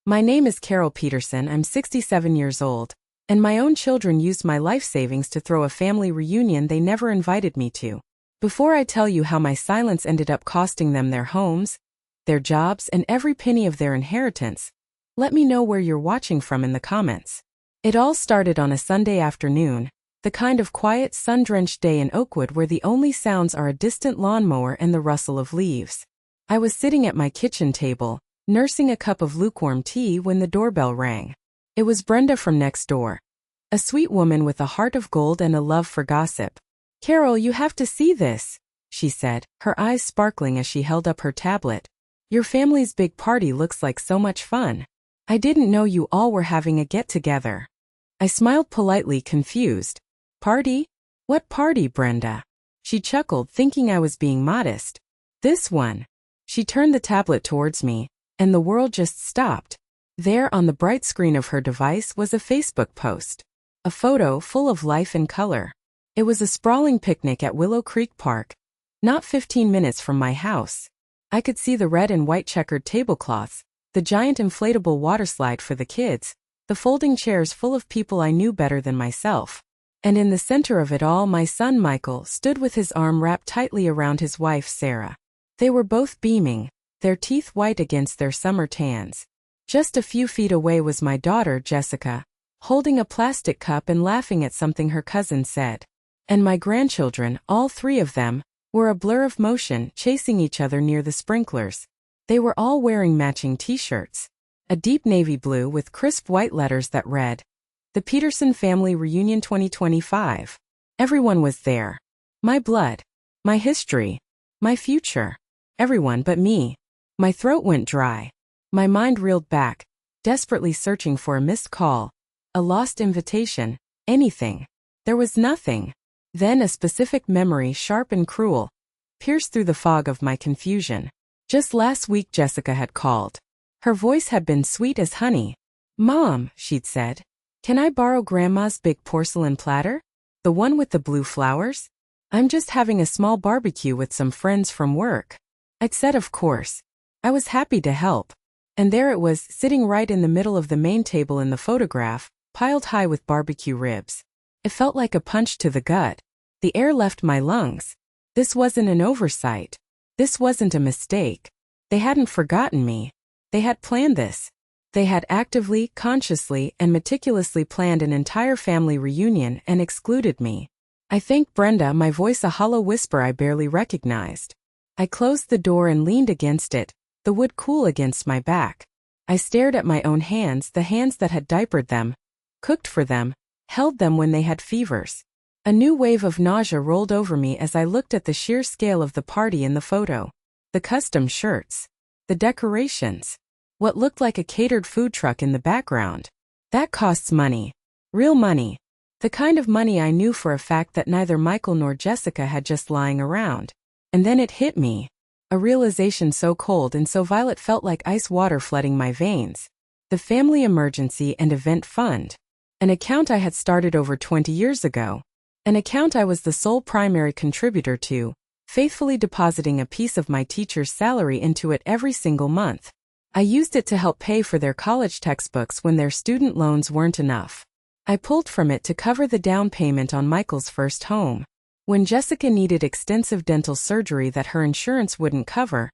My name is Carol Peterson, I'm 67 years old, and my own children used my life savings to throw a family reunion they never invited me to. Before I tell you how my silence ended up costing them their homes, their jobs, and every penny of their inheritance, let me know where you're watching from in the comments. It all started on a Sunday afternoon, the kind of quiet, sun-drenched day in Oakwood where the only sounds are a distant lawnmower and the rustle of leaves. I was sitting at my kitchen table, nursing a cup of lukewarm tea when the doorbell rang. It was Brenda from next door. A sweet woman with a heart of gold and a love for gossip. "Carol, you have to see this," she said, her eyes sparkling as she held up her tablet. "Your family's big party looks like so much fun. I didn't know you all were having a get-together." I smiled politely, confused. "Party? What party, Brenda?" She chuckled, thinking I was being modest. "This one." She turned the tablet towards me, and the world just stopped. There on the bright screen of her device was a Facebook post. A photo full of life and color. It was a sprawling picnic at Willow Creek Park, not 15 minutes from my house. I could see the red and white checkered tablecloths, the giant inflatable water slide for the kids, the folding chairs full of people I knew better than myself. And in the center of it all, my son Michael stood with his arm wrapped tightly around his wife Sarah. They were both beaming, their teeth white against their summer tans. Just a few feet away was my daughter, Jessica, holding a plastic cup and laughing at something her cousin said. And my grandchildren, all three of them, were a blur of motion, chasing each other near the sprinklers. They were all wearing matching t-shirts. A deep navy blue with crisp white letters that read, "The Peterson Family Reunion 2025. Everyone was there. My blood. My history. My future. Everyone but me." My throat went dry. My mind reeled back, desperately searching for a missed call, a lost invitation, anything. There was nothing. Then a specific memory, sharp and cruel, pierced through the fog of my confusion. Just last week Jessica had called. Her voice had been sweet as honey. "Mom," she'd said, "can I borrow Grandma's big porcelain platter? The one with the blue flowers? I'm just having a small barbecue with some friends from work." I'd said of course. I was happy to help. And there it was, sitting right in the middle of the main table in the photograph, piled high with barbecue ribs. It felt like a punch to the gut. The air left my lungs. This wasn't an oversight. This wasn't a mistake. They hadn't forgotten me. They had planned this. They had actively, consciously, and meticulously planned an entire family reunion and excluded me. I thanked Brenda, my voice a hollow whisper I barely recognized. I closed the door and leaned against it, the wood cool against my back. I stared at my own hands, the hands that had diapered them, cooked for them, held them when they had fevers. A new wave of nausea rolled over me as I looked at the sheer scale of the party in the photo. The custom shirts. The decorations. What looked like a catered food truck in the background. That costs money. Real money. The kind of money I knew for a fact that neither Michael nor Jessica had just lying around. And then it hit me. A realization so cold and so vile it felt like ice water flooding my veins. The Family Emergency and Event Fund. An account I had started over 20 years ago. An account I was the sole primary contributor to, faithfully depositing a piece of my teacher's salary into it every single month. I used it to help pay for their college textbooks when their student loans weren't enough. I pulled from it to cover the down payment on Michael's first home. When Jessica needed extensive dental surgery that her insurance wouldn't cover,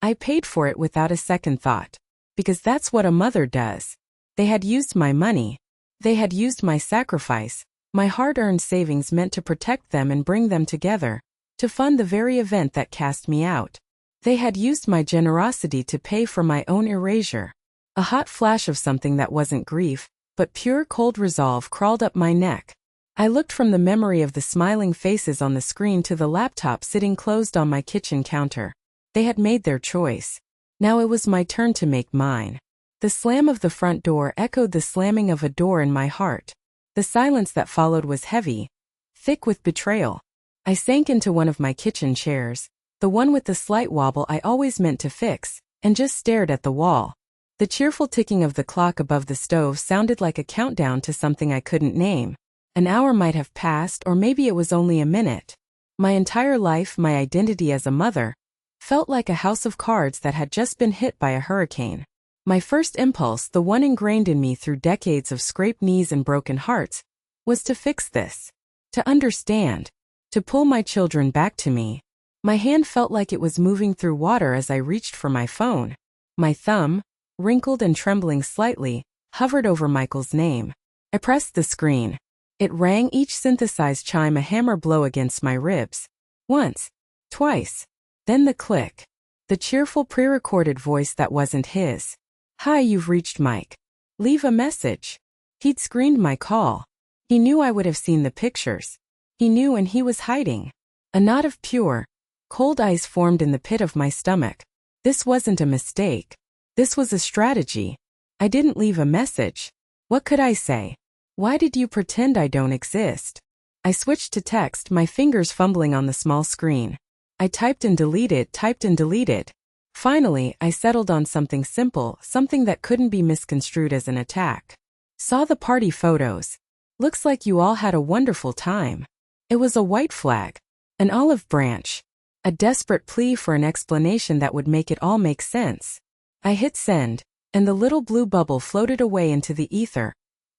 I paid for it without a second thought. Because that's what a mother does. They had used my money. They had used my sacrifice, my hard-earned savings meant to protect them and bring them together, to fund the very event that cast me out. They had used my generosity to pay for my own erasure. A hot flash of something that wasn't grief, but pure cold resolve crawled up my neck. I looked from the memory of the smiling faces on the screen to the laptop sitting closed on my kitchen counter. They had made their choice. Now it was my turn to make mine. The slam of the front door echoed the slamming of a door in my heart. The silence that followed was heavy, thick with betrayal. I sank into one of my kitchen chairs, the one with the slight wobble I always meant to fix, and just stared at the wall. The cheerful ticking of the clock above the stove sounded like a countdown to something I couldn't name. An hour might have passed, or maybe it was only a minute. My entire life, my identity as a mother, felt like a house of cards that had just been hit by a hurricane. My first impulse, the one ingrained in me through decades of scraped knees and broken hearts, was to fix this, to understand, to pull my children back to me. My hand felt like it was moving through water as I reached for my phone. My thumb, wrinkled and trembling slightly, hovered over Michael's name. I pressed the screen. It rang, each synthesized chime a hammer blow against my ribs. Once, twice, then the click. The cheerful pre-recorded voice that wasn't his. "Hi, you've reached Mike. Leave a message." He'd screened my call. He knew I would have seen the pictures. He knew, and he was hiding. A knot of pure, cold ice formed in the pit of my stomach. This wasn't a mistake. This was a strategy. I didn't leave a message. What could I say? Why did you pretend I don't exist? I switched to text, my fingers fumbling on the small screen. I typed and deleted. Finally, I settled on something simple, something that couldn't be misconstrued as an attack. "Saw the party photos. Looks like you all had a wonderful time." It was a white flag, an olive branch, a desperate plea for an explanation that would make it all make sense. I hit send, and the little blue bubble floated away into the ether,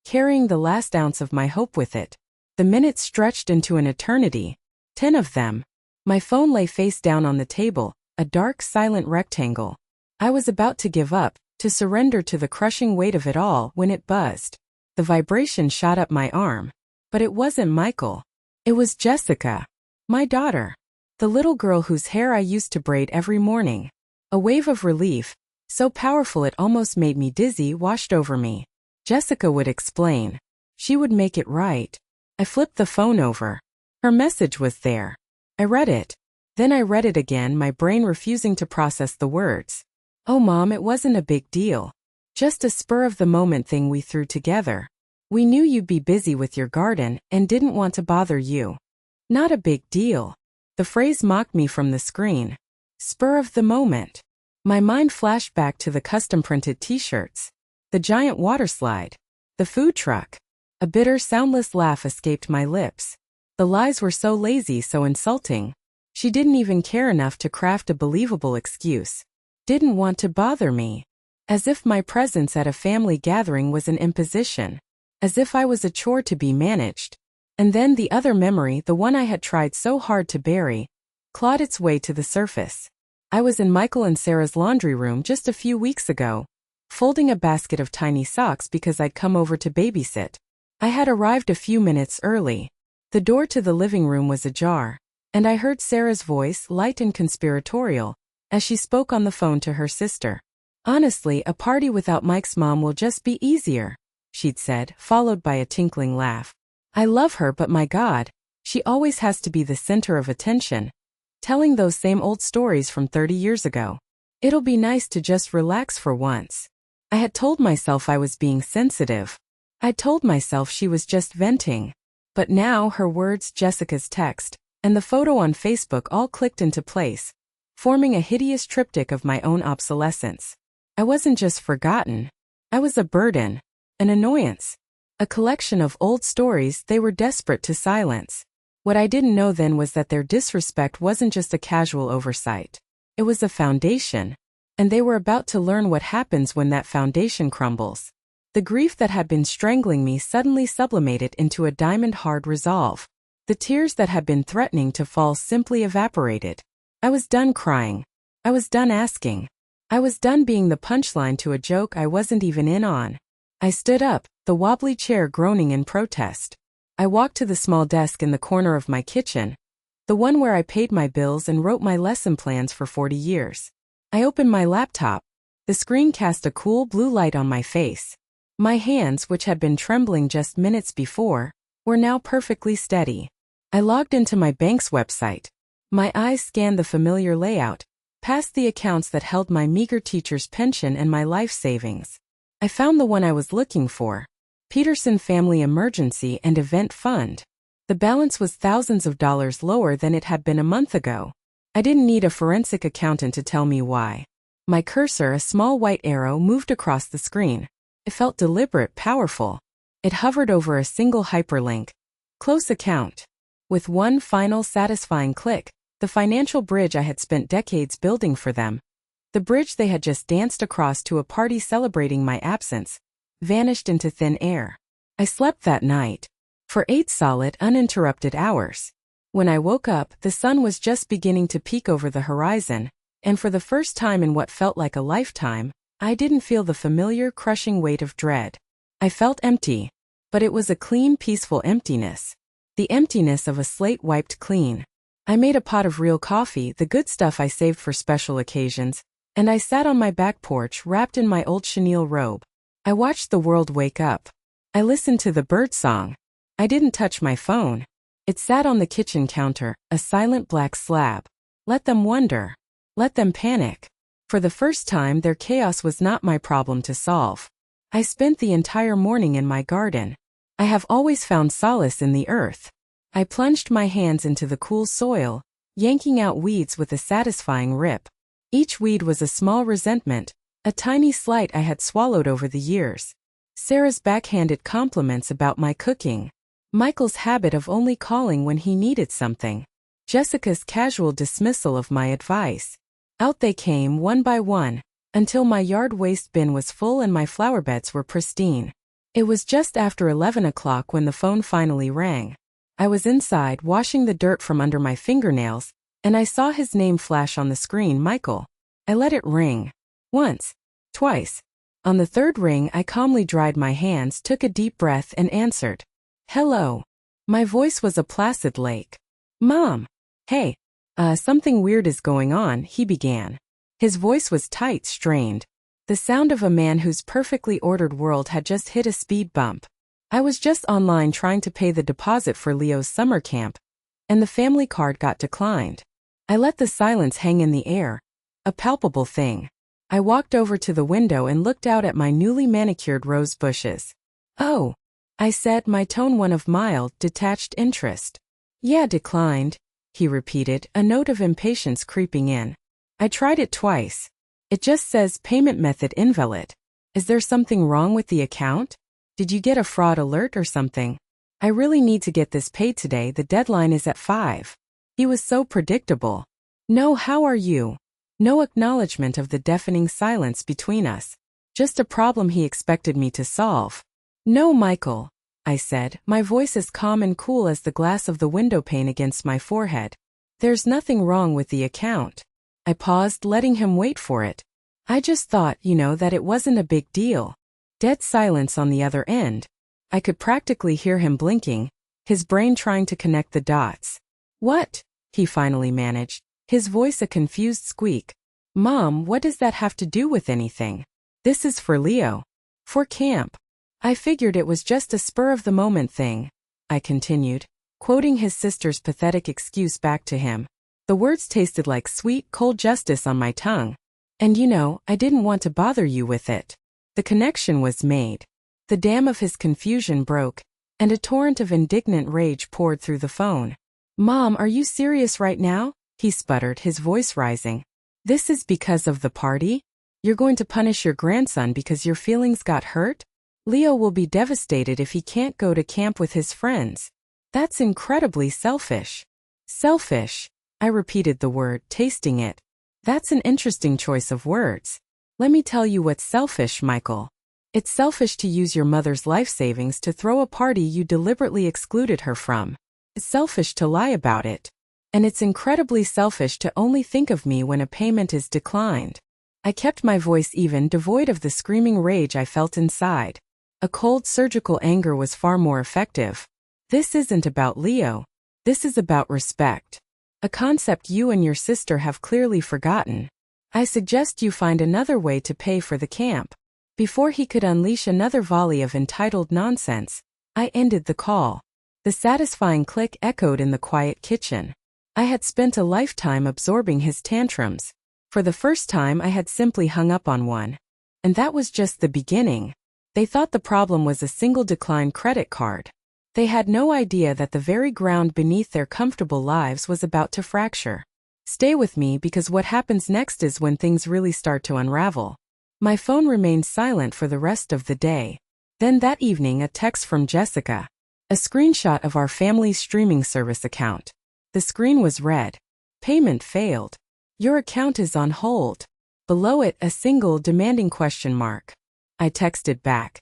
carrying the last ounce of my hope with it. The minutes stretched into an eternity, 10 of them. My phone lay face down on the table, a dark, silent rectangle. I was about to give up, to surrender to the crushing weight of it all, when it buzzed. The vibration shot up my arm. But it wasn't Michael. It was Jessica, my daughter. The little girl whose hair I used to braid every morning. A wave of relief, so powerful it almost made me dizzy, washed over me. Jessica would explain. She would make it right. I flipped the phone over. Her message was there. I read it. Then I read it again, my brain refusing to process the words. "Oh, Mom, it wasn't a big deal. Just a spur-of-the-moment thing we threw together. We knew you'd be busy with your garden and didn't want to bother you." Not a big deal. The phrase mocked me from the screen. Spur of the moment. My mind flashed back to the custom-printed t-shirts, the giant water slide, the food truck. A bitter, soundless laugh escaped my lips. The lies were so lazy, so insulting. She didn't even care enough to craft a believable excuse. Didn't want to bother me. As if my presence at a family gathering was an imposition. As if I was a chore to be managed. And then the other memory, the one I had tried so hard to bury, clawed its way to the surface. I was in Michael and Sarah's laundry room just a few weeks ago, folding a basket of tiny socks because I'd come over to babysit. I had arrived a few minutes early. The door to the living room was ajar, and I heard Sarah's voice, light and conspiratorial, as she spoke on the phone to her sister. "Honestly, a party without Mike's mom will just be easier," she'd said, followed by a tinkling laugh. "I love her, but my God, she always has to be the center of attention, telling those same old stories from 30 years ago. It'll be nice to just relax for once." I had told myself I was being sensitive. I'd told myself she was just venting. But now her words, Jessica's text, and the photo on Facebook all clicked into place, forming a hideous triptych of my own obsolescence. I wasn't just forgotten. I was a burden, an annoyance, a collection of old stories they were desperate to silence. What I didn't know then was that their disrespect wasn't just a casual oversight. It was a foundation, and they were about to learn what happens when that foundation crumbles. The grief that had been strangling me suddenly sublimated into a diamond-hard resolve. The tears that had been threatening to fall simply evaporated. I was done crying. I was done asking. I was done being the punchline to a joke I wasn't even in on. I stood up, the wobbly chair groaning in protest. I walked to the small desk in the corner of my kitchen, the one where I paid my bills and wrote my lesson plans for 40 years. I opened my laptop. The screen cast a cool blue light on my face. My hands, which had been trembling just minutes before, were now perfectly steady. I logged into my bank's website. My eyes scanned the familiar layout, past the accounts that held my meager teacher's pension and my life savings. I found the one I was looking for. Peterson Family Emergency and Event Fund. The balance was thousands of dollars lower than it had been a month ago. I didn't need a forensic accountant to tell me why. My cursor, a small white arrow, moved across the screen. It felt deliberate, powerful. It hovered over a single hyperlink. Close account. With one final satisfying click, the financial bridge I had spent decades building for them. The bridge they had just danced across to a party celebrating my absence vanished into thin air. I slept that night for 8 solid, uninterrupted hours. When I woke up, the sun was just beginning to peek over the horizon, and for the first time in what felt like a lifetime, I didn't feel the familiar, crushing weight of dread. I felt empty, but it was a clean, peaceful emptiness. The emptiness of a slate wiped clean. I made a pot of real coffee, the good stuff I saved for special occasions, and I sat on my back porch wrapped in my old chenille robe. I watched the world wake up. I listened to the bird song. I didn't touch my phone. It sat on the kitchen counter, a silent black slab. Let them wonder. Let them panic. For the first time, their chaos was not my problem to solve. I spent the entire morning in my garden. I have always found solace in the earth. I plunged my hands into the cool soil, yanking out weeds with a satisfying rip. Each weed was a small resentment, a tiny slight I had swallowed over the years. Sarah's backhanded compliments about my cooking. Michael's habit of only calling when he needed something. Jessica's casual dismissal of my advice. Out they came one by one, until my yard waste bin was full and my flower beds were pristine. It was just after 11 o'clock when the phone finally rang. I was inside washing the dirt from under my fingernails, and I saw his name flash on the screen, Michael. I let it ring. Once. Twice. On the third ring, I calmly dried my hands, took a deep breath, and answered. Hello. My voice was a placid lake. Mom. Hey. Something weird is going on, he began. His voice was tight, strained. The sound of a man whose perfectly ordered world had just hit a speed bump. I was just online trying to pay the deposit for Leo's summer camp, and the family card got declined. I let the silence hang in the air. A palpable thing. I walked over to the window and looked out at my newly manicured rose bushes. Oh. I said, my tone one of mild, detached interest. Yeah, declined, he repeated, a note of impatience creeping in. I tried it twice. It just says payment method invalid. Is there something wrong with the account? Did you get a fraud alert or something? I really need to get this paid today, the deadline is at 5. He was so predictable. No, how are you? No acknowledgement of the deafening silence between us. Just a problem he expected me to solve. No, Michael, I said, my voice as calm and cool as the glass of the windowpane against my forehead. There's nothing wrong with the account. I paused, letting him wait for it. I just thought, that it wasn't a big deal. Dead silence on the other end. I could practically hear him blinking, his brain trying to connect the dots. What? He finally managed, his voice a confused squeak. Mom, what does that have to do with anything? This is for Leo. For camp. I figured it was just a spur-of-the-moment thing, I continued, quoting his sister's pathetic excuse back to him. The words tasted like sweet, cold justice on my tongue. And I didn't want to bother you with it. The connection was made. The dam of his confusion broke, and a torrent of indignant rage poured through the phone. Mom, are you serious right now? He sputtered, his voice rising. This is because of the party? You're going to punish your grandson because your feelings got hurt? Leo will be devastated if he can't go to camp with his friends. That's incredibly selfish. Selfish. I repeated the word, tasting it. That's an interesting choice of words. Let me tell you what's selfish, Michael. It's selfish to use your mother's life savings to throw a party you deliberately excluded her from. It's selfish to lie about it. And it's incredibly selfish to only think of me when a payment is declined. I kept my voice even, devoid of the screaming rage I felt inside. A cold, surgical anger was far more effective. This isn't about Leo. This is about respect. A concept you and your sister have clearly forgotten. I suggest you find another way to pay for the camp. Before he could unleash another volley of entitled nonsense, I ended the call. The satisfying click echoed in the quiet kitchen. I had spent a lifetime absorbing his tantrums. For the first time, I had simply hung up on one. And that was just the beginning. They thought the problem was a single declined credit card. They had no idea that the very ground beneath their comfortable lives was about to fracture. Stay with me, because what happens next is when things really start to unravel. My phone remained silent for the rest of the day. Then that evening, a text from Jessica. A screenshot of our family's streaming service account. The screen was red. Payment failed. Your account is on hold. Below it, a single demanding question mark. I texted back.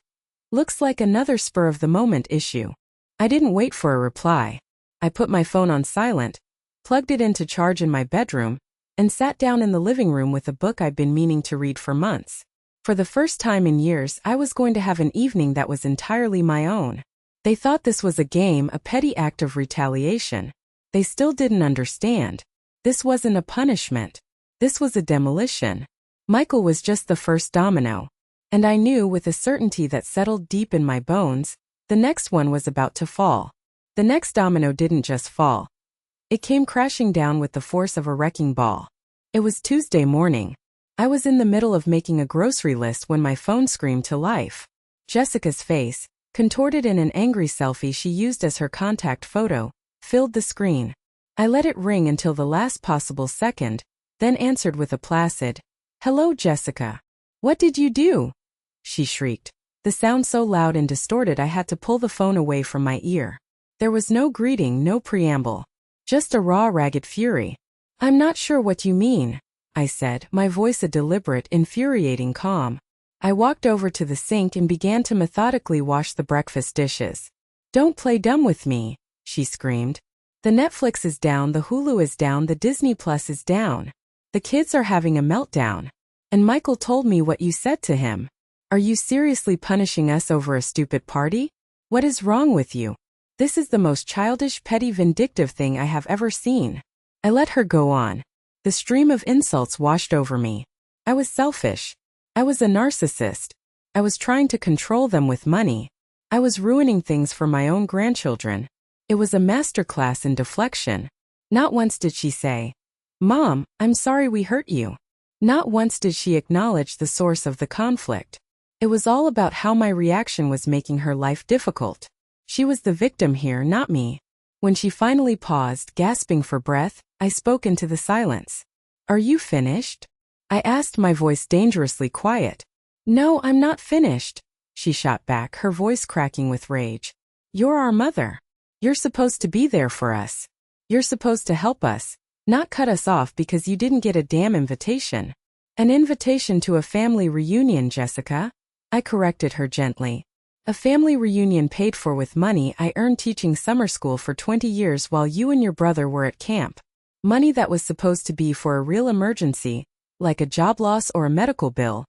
Looks like another spur-of-the-moment issue. I didn't wait for a reply. I put my phone on silent, plugged it into charge in my bedroom, and sat down in the living room with a book I'd been meaning to read for months. For the first time in years, I was going to have an evening that was entirely my own. They thought this was a game, a petty act of retaliation. They still didn't understand. This wasn't a punishment. This was a demolition. Michael was just the first domino. And I knew with a certainty that settled deep in my bones, the next one was about to fall. The next domino didn't just fall. It came crashing down with the force of a wrecking ball. It was Tuesday morning. I was in the middle of making a grocery list when my phone screamed to life. Jessica's face, contorted in an angry selfie she used as her contact photo, filled the screen. I let it ring until the last possible second, then answered with a placid, "Hello, Jessica. What did you do?" She shrieked, the sound so loud and distorted I had to pull the phone away from my ear. There was no greeting, no preamble. Just a raw, ragged fury. "I'm not sure what you mean," I said, my voice a deliberate, infuriating calm. I walked over to the sink and began to methodically wash the breakfast dishes. "Don't play dumb with me," she screamed. "The Netflix is down, the Hulu is down, the Disney Plus is down. The kids are having a meltdown. And Michael told me what you said to him. Are you seriously punishing us over a stupid party? What is wrong with you? This is the most childish, petty, vindictive thing I have ever seen." I let her go on. The stream of insults washed over me. I was selfish. I was a narcissist. I was trying to control them with money. I was ruining things for my own grandchildren. It was a masterclass in deflection. Not once did she say, "Mom, I'm sorry we hurt you." Not once did she acknowledge the source of the conflict. It was all about how my reaction was making her life difficult. She was the victim here, not me. When she finally paused, gasping for breath, I spoke into the silence. "Are you finished?" I asked, my voice dangerously quiet. "No, I'm not finished," she shot back, her voice cracking with rage. "You're our mother. You're supposed to be there for us. You're supposed to help us, not cut us off because you didn't get a damn invitation." "An invitation to a family reunion, Jessica," I corrected her gently. "A family reunion paid for with money I earned teaching summer school for 20 years while you and your brother were at camp. Money that was supposed to be for a real emergency, like a job loss or a medical bill.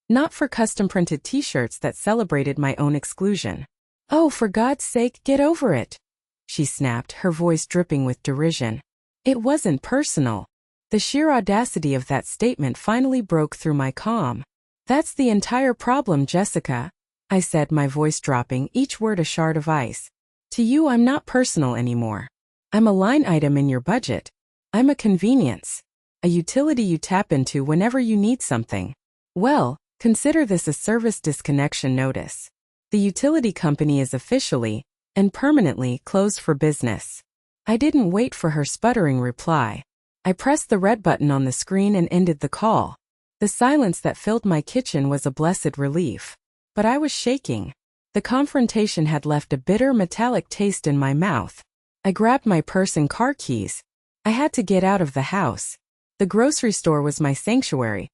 Not for custom-printed t-shirts that celebrated my own exclusion." "Oh, for God's sake, get over it," she snapped, her voice dripping with derision. It wasn't personal. The sheer audacity of that statement finally broke through my calm. "That's the entire problem, Jessica," I said, my voice dropping, each word a shard of ice. "To you, I'm not personal anymore. I'm a line item in your budget. I'm a convenience. A utility you tap into whenever you need something. Well, consider this a service disconnection notice. The utility company is officially and permanently closed for business." I didn't wait for her sputtering reply. I pressed the red button on the screen and ended the call. The silence that filled my kitchen was a blessed relief. But I was shaking. The confrontation had left a bitter metallic taste in my mouth. I grabbed my purse and car keys. I had to get out of the house. The grocery store was my sanctuary.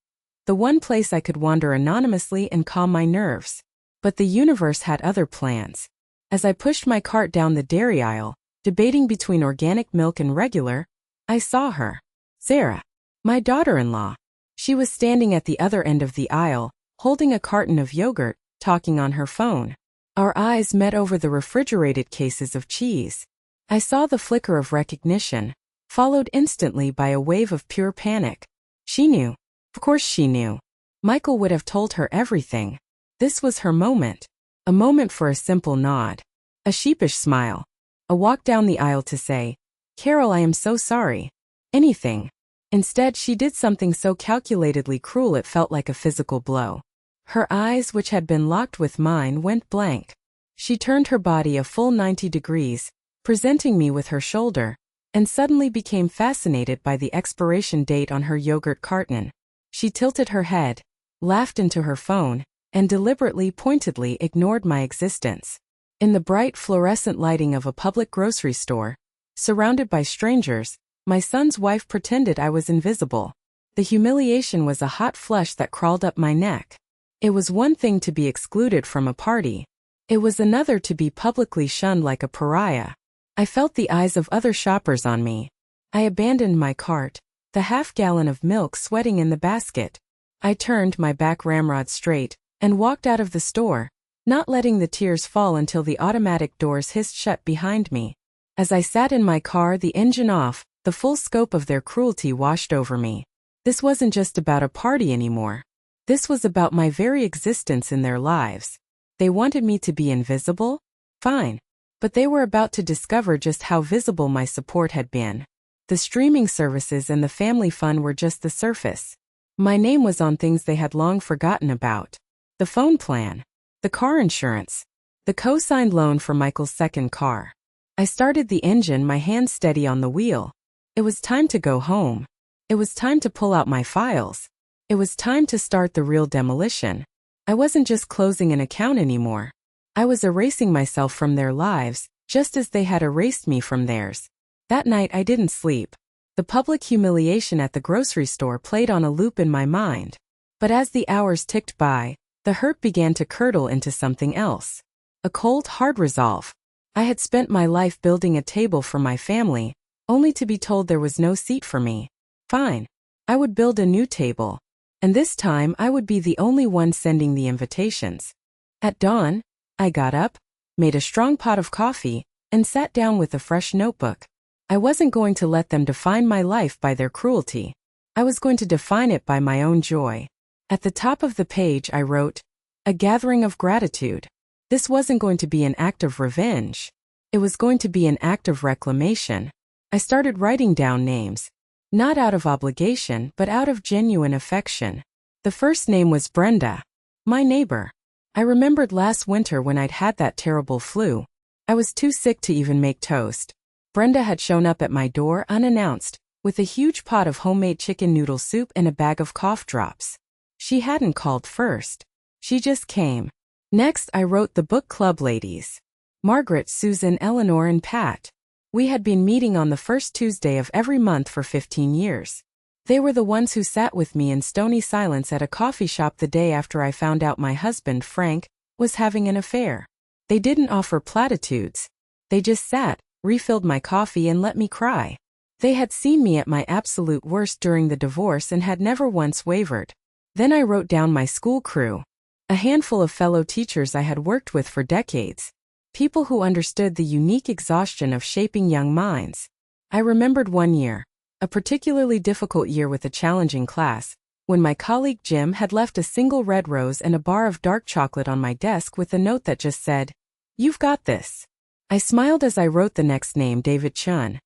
The one place I could wander anonymously and calm my nerves. But the universe had other plans. As I pushed my cart down the dairy aisle, debating between organic milk and regular, I saw her. Sarah, my daughter-in-law. She was standing at the other end of the aisle, holding a carton of yogurt, talking on her phone. Our eyes met over the refrigerated cases of cheese. I saw the flicker of recognition, followed instantly by a wave of pure panic. She knew. Of course she knew. Michael would have told her everything. This was her moment. A moment for a simple nod. A sheepish smile. A walk down the aisle to say, "Carol, I am so sorry." Anything. Instead, she did something so calculatedly cruel it felt like a physical blow. Her eyes, which had been locked with mine, went blank. She turned her body a full 90 degrees, presenting me with her shoulder, and suddenly became fascinated by the expiration date on her yogurt carton. She tilted her head, laughed into her phone, and deliberately, pointedly ignored my existence. In the bright fluorescent lighting of a public grocery store, surrounded by strangers, my son's wife pretended I was invisible. The humiliation was a hot flush that crawled up my neck. It was one thing to be excluded from a party. It was another to be publicly shunned like a pariah. I felt the eyes of other shoppers on me. I abandoned my cart, the half-gallon of milk sweating in the basket. I turned my back ramrod straight and walked out of the store, not letting the tears fall until the automatic doors hissed shut behind me. As I sat in my car, the engine off, the full scope of their cruelty washed over me. This wasn't just about a party anymore. This was about my very existence in their lives. They wanted me to be invisible? Fine. But they were about to discover just how visible my support had been. The streaming services and the family fun were just the surface. My name was on things they had long forgotten about. The phone plan. The car insurance. The co-signed loan for Michael's second car. I started the engine, my hands steady on the wheel. It was time to go home. It was time to pull out my files. It was time to start the real demolition. I wasn't just closing an account anymore. I was erasing myself from their lives, just as they had erased me from theirs. That night I didn't sleep. The public humiliation at the grocery store played on a loop in my mind. But as the hours ticked by, the hurt began to curdle into something else. A cold, hard resolve. I had spent my life building a table for my family, only to be told there was no seat for me. Fine. I would build a new table. And this time I would be the only one sending the invitations. At dawn, I got up, made a strong pot of coffee, and sat down with a fresh notebook. I wasn't going to let them define my life by their cruelty. I was going to define it by my own joy. At the top of the page I wrote, "A gathering of gratitude." This wasn't going to be an act of revenge. It was going to be an act of reclamation. I started writing down names. Not out of obligation, but out of genuine affection. The first name was Brenda, my neighbor. I remembered last winter when I'd had that terrible flu. I was too sick to even make toast. Brenda had shown up at my door unannounced, with a huge pot of homemade chicken noodle soup and a bag of cough drops. She hadn't called first. She just came. Next, I wrote the book club ladies. Margaret, Susan, Eleanor, and Pat. We had been meeting on the first Tuesday of every month for 15 years. They were the ones who sat with me in stony silence at a coffee shop the day after I found out my husband, Frank, was having an affair. They didn't offer platitudes. They just sat, refilled my coffee, and let me cry. They had seen me at my absolute worst during the divorce and had never once wavered. Then I wrote down my school crew. A handful of fellow teachers I had worked with for decades. People who understood the unique exhaustion of shaping young minds. I remembered one year, a particularly difficult year with a challenging class, when my colleague Jim had left a single red rose and a bar of dark chocolate on my desk with a note that just said, "You've got this." I smiled as I wrote the next name, David Chun.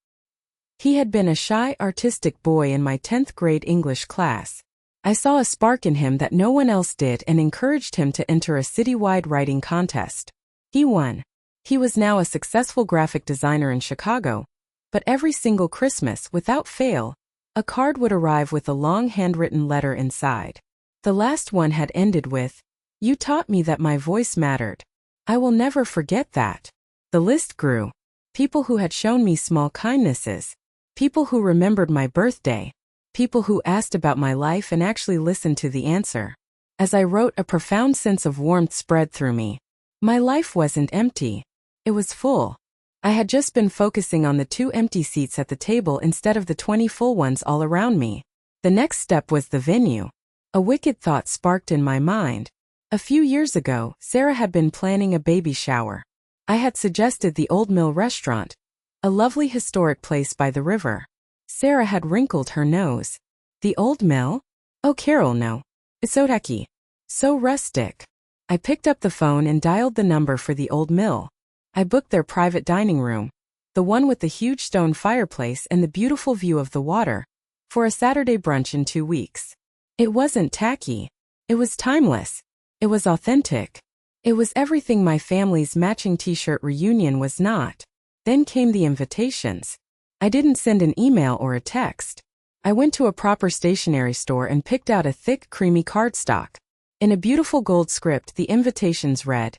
He had been a shy, artistic boy in my 10th grade English class. I saw a spark in him that no one else did and encouraged him to enter a citywide writing contest. He won. He was now a successful graphic designer in Chicago, but every single Christmas, without fail, a card would arrive with a long handwritten letter inside. The last one had ended with, "You taught me that my voice mattered. I will never forget that." The list grew. People who had shown me small kindnesses. People who remembered my birthday. People who asked about my life and actually listened to the answer. As I wrote, a profound sense of warmth spread through me. My life wasn't empty. It was full. I had just been focusing on the 2 empty seats at the table instead of the 20 full ones all around me. The next step was the venue. A wicked thought sparked in my mind. A few years ago, Sarah had been planning a baby shower. I had suggested the Old Mill restaurant, a lovely historic place by the river. Sarah had wrinkled her nose. The Old Mill? Oh, Carol, no. It's so tacky. So rustic. I picked up the phone and dialed the number for the Old Mill. I booked their private dining room, the one with the huge stone fireplace and the beautiful view of the water, for a Saturday brunch in 2 weeks. It wasn't tacky. It was timeless. It was authentic. It was everything my family's matching t-shirt reunion was not. Then came the invitations. I didn't send an email or a text. I went to a proper stationery store and picked out a thick, creamy cardstock. In a beautiful gold script, the invitations read,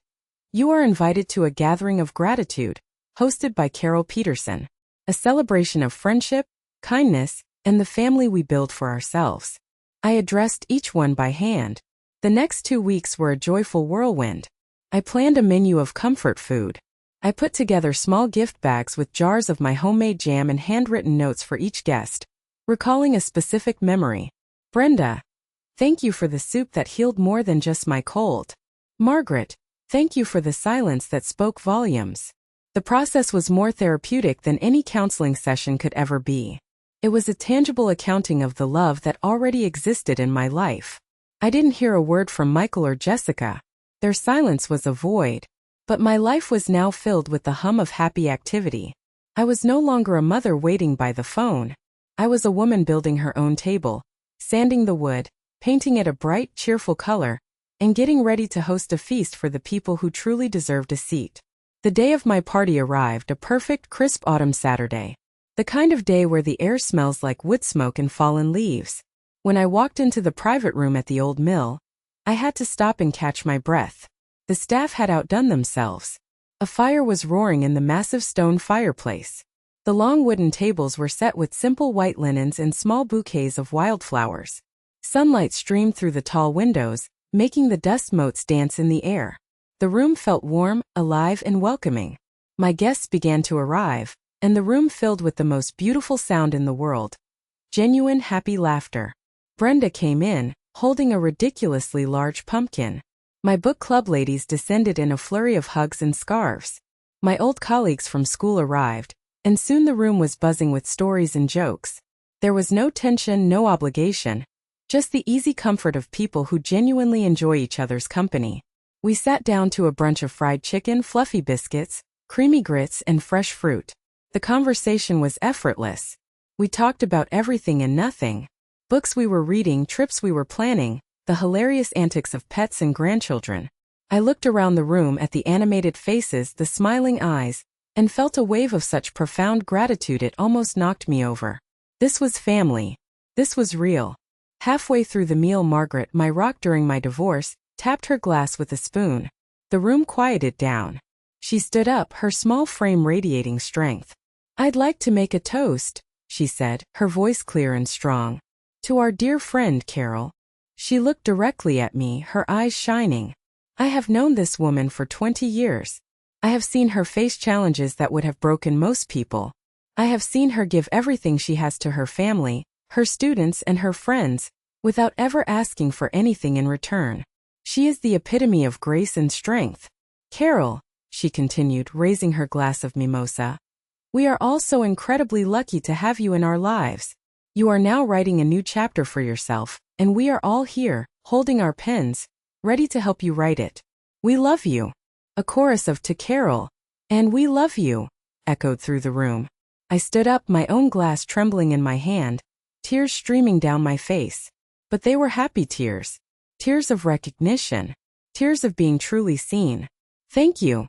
"You are invited to a gathering of gratitude, hosted by Carol Peterson. A celebration of friendship, kindness, and the family we build for ourselves. I addressed each one by hand. The next 2 weeks were a joyful whirlwind. I planned a menu of comfort food. I put together small gift bags with jars of my homemade jam and handwritten notes for each guest, recalling a specific memory. Brenda, thank you for the soup that healed more than just my cold. Margaret, thank you for the silence that spoke volumes. The process was more therapeutic than any counseling session could ever be. It was a tangible accounting of the love that already existed in my life. I didn't hear a word from Michael or Jessica. Their silence was a void. But my life was now filled with the hum of happy activity. I was no longer a mother waiting by the phone. I was a woman building her own table, sanding the wood, painting it a bright, cheerful color, and getting ready to host a feast for the people who truly deserved a seat. The day of my party arrived, a perfect, crisp autumn Saturday. The kind of day where the air smells like wood smoke and fallen leaves. When I walked into the private room at the old mill, I had to stop and catch my breath. The staff had outdone themselves. A fire was roaring in the massive stone fireplace. The long wooden tables were set with simple white linens and small bouquets of wildflowers. Sunlight streamed through the tall windows, making the dust motes dance in the air. The room felt warm, alive, and welcoming. My guests began to arrive, and the room filled with the most beautiful sound in the world. Genuine, happy laughter. Brenda came in, holding a ridiculously large pumpkin. My book club ladies descended in a flurry of hugs and scarves. My old colleagues from school arrived, and soon the room was buzzing with stories and jokes. There was no tension, no obligation, just the easy comfort of people who genuinely enjoy each other's company. We sat down to a brunch of fried chicken, fluffy biscuits, creamy grits, and fresh fruit. The conversation was effortless. We talked about everything and nothing. Books we were reading, trips we were planning, the hilarious antics of pets and grandchildren. I looked around the room at the animated faces, the smiling eyes, and felt a wave of such profound gratitude it almost knocked me over. This was family. This was real. Halfway through the meal, Margaret, my rock during my divorce, tapped her glass with a spoon. The room quieted down. She stood up, her small frame radiating strength. "I'd like to make a toast," she said, her voice clear and strong. "To our dear friend, Carol." She looked directly at me, her eyes shining. I have known this woman for 20 years. I have seen her face challenges that would have broken most people. I have seen her give everything she has to her family, her students, and her friends, without ever asking for anything in return. She is the epitome of grace and strength. "Carol," she continued, raising her glass of mimosa, "we are all so incredibly lucky to have you in our lives. You are now writing a new chapter for yourself, and we are all here, holding our pens, ready to help you write it. We love you." A chorus of "To Carol," and "We love you," echoed through the room. I stood up, my own glass trembling in my hand, tears streaming down my face. But they were happy tears. Tears of recognition. Tears of being truly seen. "Thank you,"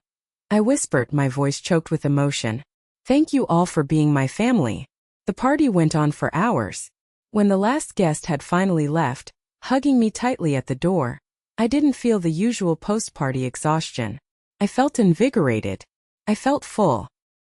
I whispered, my voice choked with emotion. "Thank you all for being my family." The party went on for hours. When the last guest had finally left, hugging me tightly at the door, I didn't feel the usual post-party exhaustion. I felt invigorated. I felt full.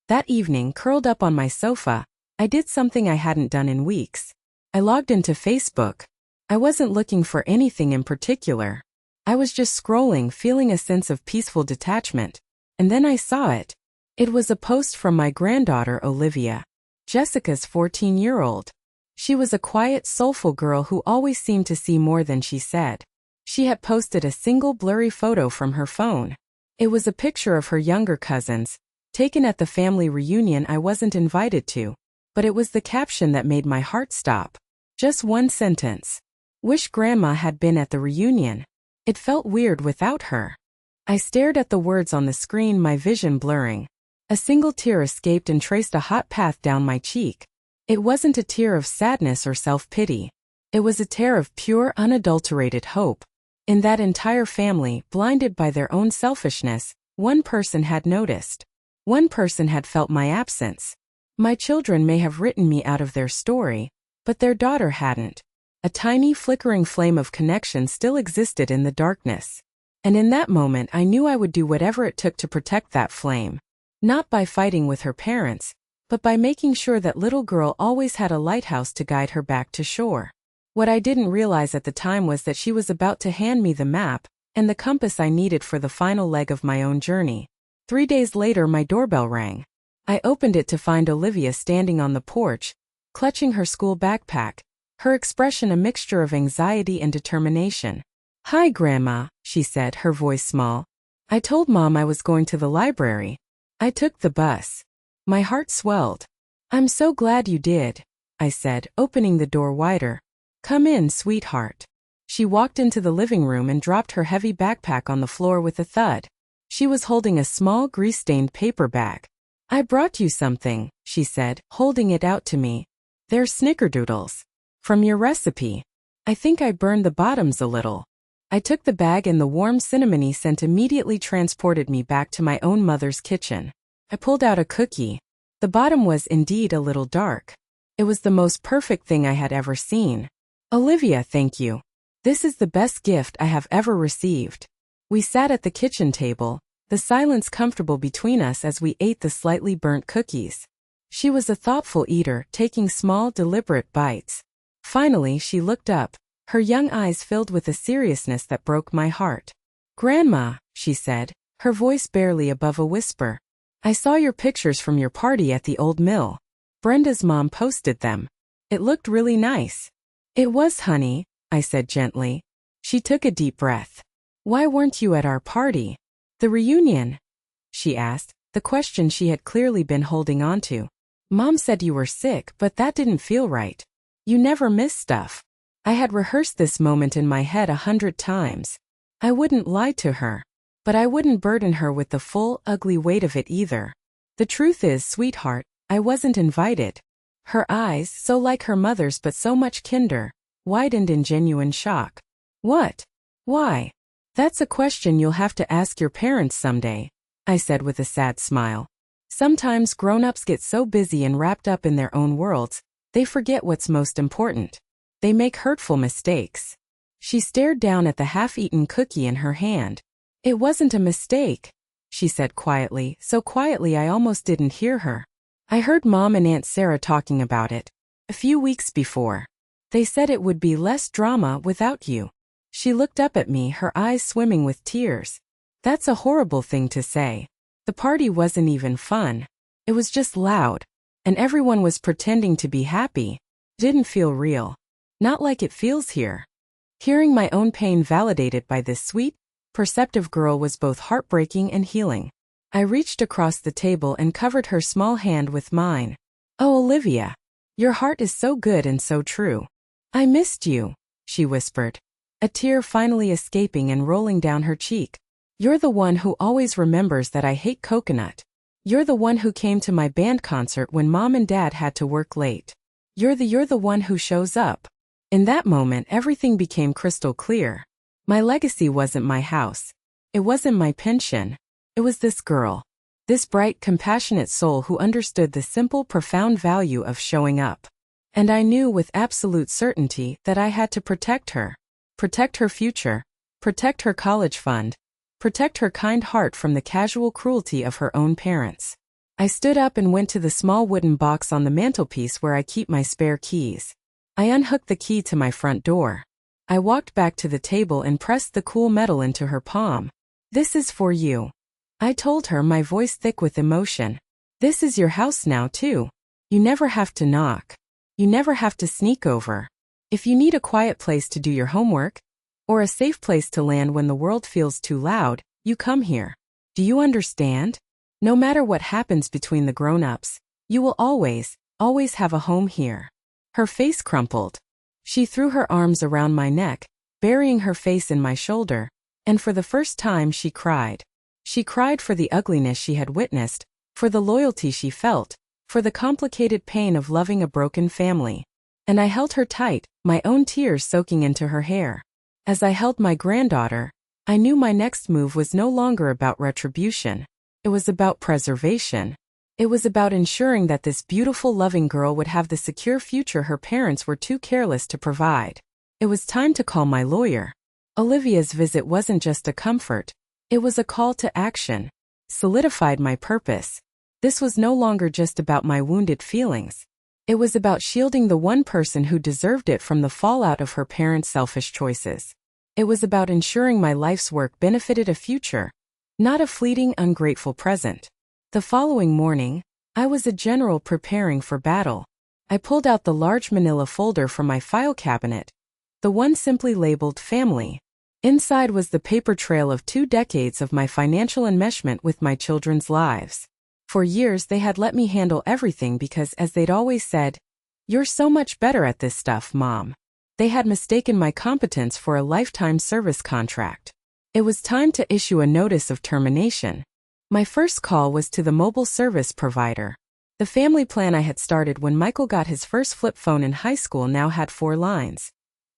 That evening, curled up on my sofa, I did something I hadn't done in weeks. I logged into Facebook. I wasn't looking for anything in particular. I was just scrolling, feeling a sense of peaceful detachment. And then I saw it. It was a post from my granddaughter, Olivia, Jessica's 14-year-old. She was a quiet, soulful girl who always seemed to see more than she said. She had posted a single blurry photo from her phone. It was a picture of her younger cousins, taken at the family reunion I wasn't invited to, but it was the caption that made my heart stop. Just one sentence. "Wish Grandma had been at the reunion." It felt weird without her. I stared at the words on the screen, my vision blurring. A single tear escaped and traced a hot path down my cheek. It wasn't a tear of sadness or self-pity. It was a tear of pure, unadulterated hope. In that entire family, blinded by their own selfishness, one person had noticed. One person had felt my absence. My children may have written me out of their story, but their daughter hadn't. A tiny, flickering flame of connection still existed in the darkness. And in that moment I knew I would do whatever it took to protect that flame. Not by fighting with her parents, but by making sure that little girl always had a lighthouse to guide her back to shore. What I didn't realize at the time was that she was about to hand me the map and the compass I needed for the final leg of my own journey. 3 days later, my doorbell rang. I opened it to find Olivia standing on the porch, clutching her school backpack, her expression a mixture of anxiety and determination. "Hi, Grandma," she said, her voice small. "I told Mom I was going to the library. I took the bus." My heart swelled. "I'm so glad you did," I said, opening the door wider. "Come in, sweetheart." She walked into the living room and dropped her heavy backpack on the floor with a thud. She was holding a small grease-stained paper bag. "I brought you something," she said, holding it out to me. "They're snickerdoodles. From your recipe. I think I burned the bottoms a little." I took the bag and the warm cinnamony scent immediately transported me back to my own mother's kitchen. I pulled out a cookie. The bottom was indeed a little dark. It was the most perfect thing I had ever seen. "Olivia, thank you. This is the best gift I have ever received." We sat at the kitchen table, the silence comfortable between us as we ate the slightly burnt cookies. She was a thoughtful eater, taking small, deliberate bites. Finally, she looked up, her young eyes filled with a seriousness that broke my heart. "Grandma," she said, her voice barely above a whisper, "I saw your pictures from your party at the old mill. Brenda's mom posted them. It looked really nice." "It was, honey," I said gently. She took a deep breath. "Why weren't you at our party? The reunion?" she asked, the question she had clearly been holding on to. "Mom said you were sick, but that didn't feel right. You never miss stuff." I had rehearsed this moment in my head 100 times. I wouldn't lie to her. But I wouldn't burden her with the full, ugly weight of it either. "The truth is, sweetheart, I wasn't invited." Her eyes, so like her mother's but so much kinder, widened in genuine shock. "What? Why?" "That's a question you'll have to ask your parents someday," I said with a sad smile. "Sometimes grown-ups get so busy and wrapped up in their own worlds, they forget what's most important. They make hurtful mistakes." She stared down at the half-eaten cookie in her hand. "It wasn't a mistake," she said quietly, so quietly I almost didn't hear her. "I heard Mom and Aunt Sarah talking about it a few weeks before. They said it would be less drama without you." She looked up at me, her eyes swimming with tears. "That's a horrible thing to say. The party wasn't even fun. It was just loud. And everyone was pretending to be happy. Didn't feel real. Not like it feels here." Hearing my own pain validated by this sweet, perceptive girl was both heartbreaking and healing. I reached across the table and covered her small hand with mine. "Oh, Olivia. Your heart is so good and so true. I missed you," she whispered, a tear finally escaping and rolling down her cheek. "You're the one who always remembers that I hate coconut. You're the one who came to my band concert when Mom and Dad had to work late. You're the one who shows up." In that moment, everything became crystal clear. My legacy wasn't my house. It wasn't my pension. It was this girl. This bright, compassionate soul who understood the simple, profound value of showing up. And I knew with absolute certainty that I had to protect her. Protect her future. Protect her college fund. Protect her kind heart from the casual cruelty of her own parents. I stood up and went to the small wooden box on the mantelpiece where I keep my spare keys. I unhooked the key to my front door. I walked back to the table and pressed the cool metal into her palm. "This is for you," I told her, my voice thick with emotion. "This is your house now, too. You never have to knock. You never have to sneak over. If you need a quiet place to do your homework, or a safe place to land when the world feels too loud, you come here. Do you understand? No matter what happens between the grown-ups, you will always, always have a home here." Her face crumpled. She threw her arms around my neck, burying her face in my shoulder, and for the first time she cried. She cried for the ugliness she had witnessed, for the loyalty she felt, for the complicated pain of loving a broken family. And I held her tight, my own tears soaking into her hair. As I held my granddaughter, I knew my next move was no longer about retribution. It was about preservation. It was about ensuring that this beautiful, loving girl would have the secure future her parents were too careless to provide. It was time to call my lawyer. Olivia's visit wasn't just a comfort. It was a call to action. Solidified my purpose. This was no longer just about my wounded feelings. It was about shielding the one person who deserved it from the fallout of her parents' selfish choices. It was about ensuring my life's work benefited a future, not a fleeting, ungrateful present. The following morning, I was a general preparing for battle. I pulled out the large manila folder from my file cabinet, the one simply labeled family. Inside was the paper trail of 2 decades of my financial enmeshment with my children's lives. For years they had let me handle everything because, as they'd always said, "You're so much better at this stuff, Mom." They had mistaken my competence for a lifetime service contract. It was time to issue a notice of termination. My first call was to the mobile service provider. The family plan I had started when Michael got his first flip phone in high school now had 4 lines.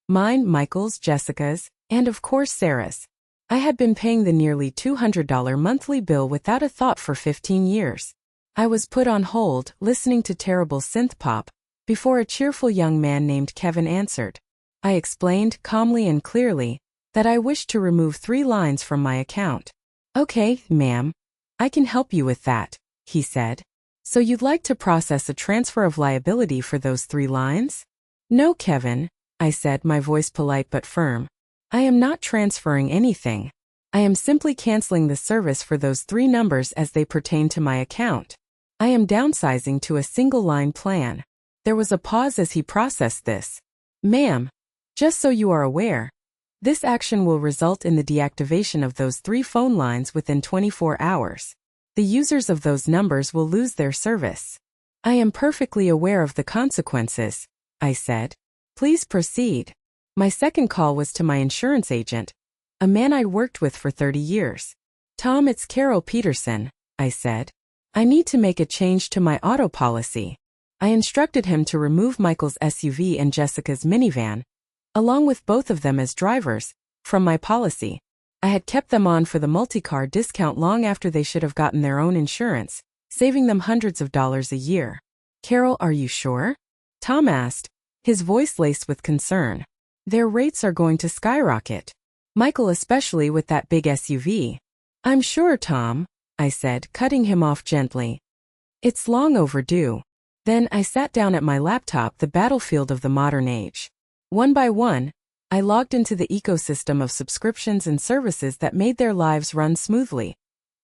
Mine, Michael's, Jessica's, and of course Sarah's. I had been paying the nearly $200 monthly bill without a thought for 15 years. I was put on hold, listening to terrible synth pop, before a cheerful young man named Kevin answered. I explained, calmly and clearly, that I wished to remove 3 lines from my account. "Okay, ma'am. I can help you with that," he said. "So you'd like to process a transfer of liability for those 3 lines?" "No, Kevin," I said, my voice polite but firm. "I am not transferring anything. I am simply canceling the service for those 3 numbers as they pertain to my account. I am downsizing to a single-line plan." There was a pause as he processed this. "Ma'am, just so you are aware, this action will result in the deactivation of those 3 phone lines within 24 hours. The users of those numbers will lose their service." "I am perfectly aware of the consequences," I said. "Please proceed." My second call was to my insurance agent, a man I'd worked with for 30 years. "Tom, it's Carol Peterson," I said. "I need to make a change to my auto policy." I instructed him to remove Michael's SUV and Jessica's minivan, along with both of them as drivers, from my policy. I had kept them on for the multi-car discount long after they should have gotten their own insurance, saving them hundreds of dollars a year. "Carol, are you sure?" Tom asked, his voice laced with concern. "Their rates are going to skyrocket. Michael especially with that big SUV." "I'm sure, Tom," I said, cutting him off gently. "It's long overdue." Then I sat down at my laptop, the battlefield of the modern age. One by one, I logged into the ecosystem of subscriptions and services that made their lives run smoothly,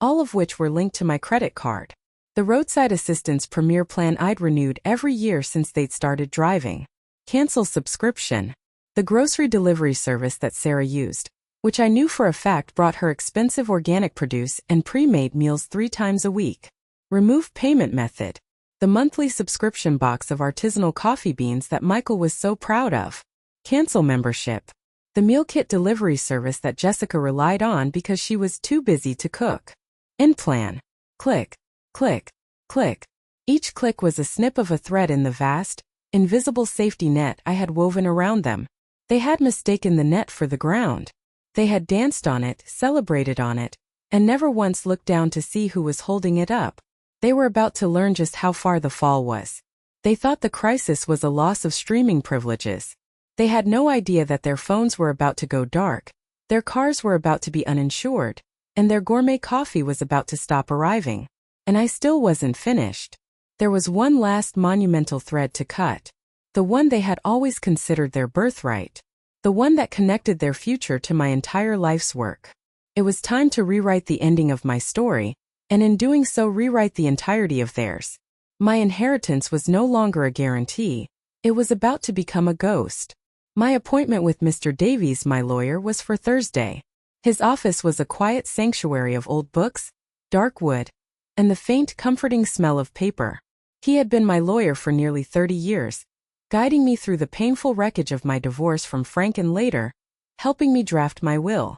all of which were linked to my credit card. The roadside assistance premier plan I'd renewed every year since they'd started driving. Cancel subscription. The grocery delivery service that Sarah used, which I knew for a fact brought her expensive organic produce and pre-made meals 3 times a week. Remove payment method. The monthly subscription box of artisanal coffee beans that Michael was so proud of. Cancel membership. The meal kit delivery service that Jessica relied on because she was too busy to cook. End plan. Click, click, click. Each click was a snip of a thread in the vast, invisible safety net I had woven around them. They had mistaken the net for the ground. They had danced on it, celebrated on it, and never once looked down to see who was holding it up. They were about to learn just how far the fall was. They thought the crisis was a loss of streaming privileges. They had no idea that their phones were about to go dark, their cars were about to be uninsured, and their gourmet coffee was about to stop arriving. And I still wasn't finished. There was one last monumental thread to cut. The one they had always considered their birthright. The one that connected their future to my entire life's work. It was time to rewrite the ending of my story, and in doing so rewrite the entirety of theirs. My inheritance was no longer a guarantee. It was about to become a ghost. My appointment with Mr. Davies, my lawyer, was for Thursday. His office was a quiet sanctuary of old books, dark wood, and the faint, comforting smell of paper. He had been my lawyer for nearly 30 years, guiding me through the painful wreckage of my divorce from Frank and later, helping me draft my will.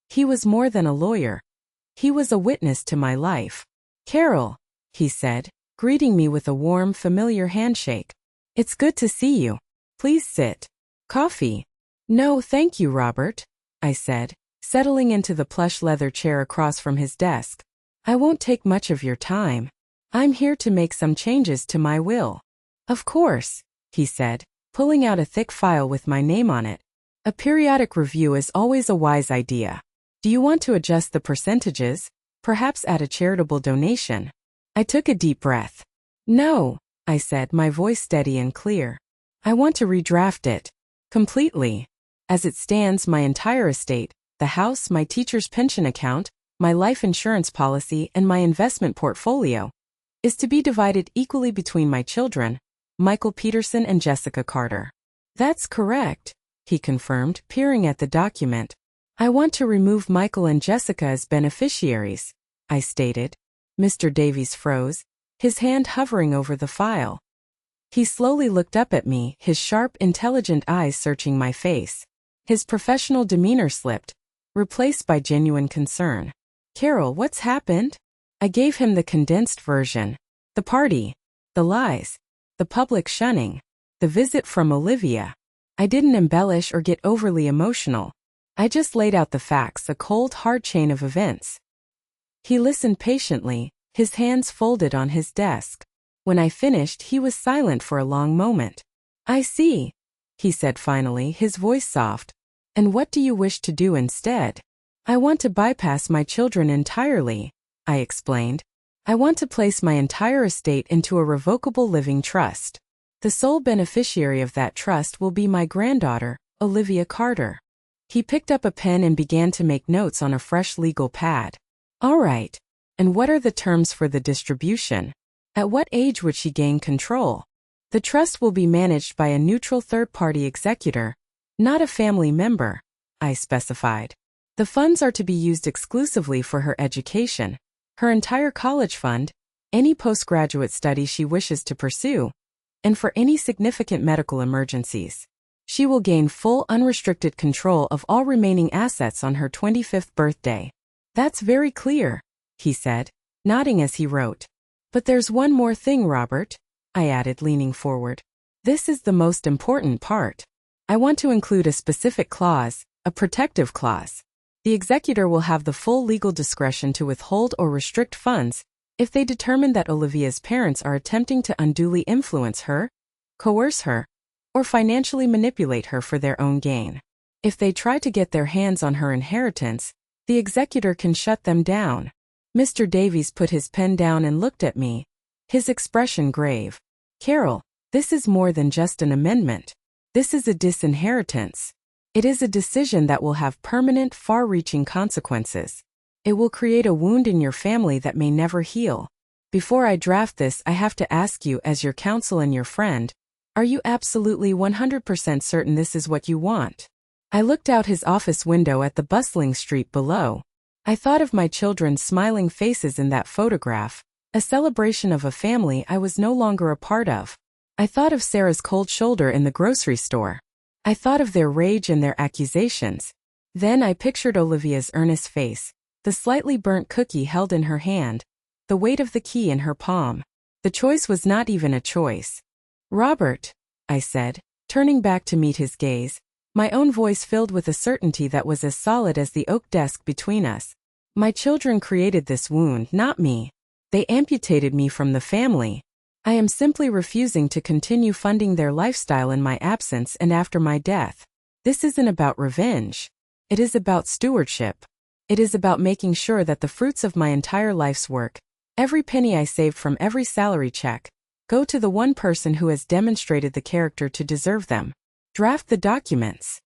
He was more than a lawyer. He was a witness to my life. "Carol," he said, greeting me with a warm, familiar handshake. "It's good to see you. Please sit." "Coffee?" "No, thank you, Robert," I said, settling into the plush leather chair across from his desk. "I won't take much of your time. I'm here to make some changes to my will." "Of course," he said, pulling out a thick file with my name on it. "A periodic review is always a wise idea. Do you want to adjust the percentages? Perhaps add a charitable donation?" I took a deep breath. No, I said, my voice steady and clear. I want to redraft it. Completely. As it stands, my entire estate, the house, my teacher's pension account, my life insurance policy, and my investment portfolio, is to be divided equally between my children, Michael Peterson and Jessica Carter. That's correct, he confirmed, peering at the document. I want to remove Michael and Jessica as beneficiaries, I stated. Mr. Davies froze, his hand hovering over the file. He slowly looked up at me, his sharp, intelligent eyes searching my face. His professional demeanor slipped, replaced by genuine concern. Carol, what's happened? I gave him the condensed version. The party, the lies, the public shunning, the visit from Olivia. I didn't embellish or get overly emotional. I just laid out the facts, a cold, hard chain of events. He listened patiently, his hands folded on his desk. When I finished, he was silent for a long moment. I see, he said finally, his voice soft. And what do you wish to do instead? I want to bypass my children entirely, I explained. I want to place my entire estate into a revocable living trust. The sole beneficiary of that trust will be my granddaughter, Olivia Carter. He picked up a pen and began to make notes on a fresh legal pad. All right. And what are the terms for the distribution? At what age would she gain control? The trust will be managed by a neutral third-party executor, not a family member, I specified. The funds are to be used exclusively for her education, her entire college fund, any postgraduate study she wishes to pursue, and for any significant medical emergencies. She will gain full unrestricted control of all remaining assets on her 25th birthday. That's very clear, he said, nodding as he wrote. But there's one more thing, Robert, I added, leaning forward. This is the most important part. I want to include a specific clause, a protective clause. The executor will have the full legal discretion to withhold or restrict funds if they determine that Olivia's parents are attempting to unduly influence her, coerce her, or financially manipulate her for their own gain. If they try to get their hands on her inheritance, the executor can shut them down. Mr. Davies put his pen down and looked at me, his expression grave. Carol, this is more than just an amendment. This is a disinheritance. It is a decision that will have permanent, far-reaching consequences. It will create a wound in your family that may never heal. Before I draft this, I have to ask you, as your counsel and your friend, are you absolutely 100% certain this is what you want? I looked out his office window at the bustling street below. I thought of my children's smiling faces in that photograph, a celebration of a family I was no longer a part of. I thought of Sarah's cold shoulder in the grocery store. I thought of their rage and their accusations. Then I pictured Olivia's earnest face, the slightly burnt cookie held in her hand, the weight of the key in her palm. The choice was not even a choice. Robert, I said, turning back to meet his gaze, my own voice filled with a certainty that was as solid as the oak desk between us. My children created this wound, not me. They amputated me from the family. I am simply refusing to continue funding their lifestyle in my absence and after my death. This isn't about revenge. It is about stewardship. It is about making sure that the fruits of my entire life's work, every penny I saved from every salary check, go to the one person who has demonstrated the character to deserve them. Draft the documents.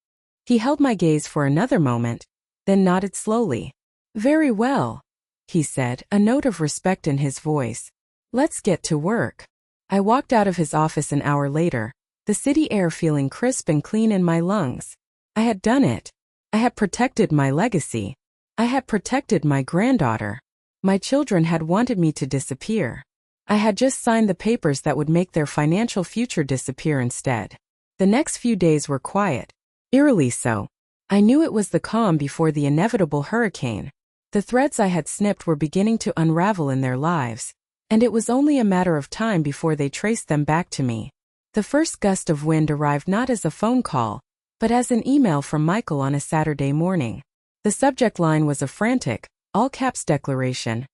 He held my gaze for another moment, then nodded slowly. Very well, he said, a note of respect in his voice. Let's get to work. I walked out of his office an hour later, the city air feeling crisp and clean in my lungs. I had done it. I had protected my legacy. I had protected my granddaughter. My children had wanted me to disappear. I had just signed the papers that would make their financial future disappear instead. The next few days were quiet, eerily so. I knew it was the calm before the inevitable hurricane. The threads I had snipped were beginning to unravel in their lives, and it was only a matter of time before they traced them back to me. The first gust of wind arrived not as a phone call, but as an email from Michael on a Saturday morning. The subject line was a frantic, all-caps declaration.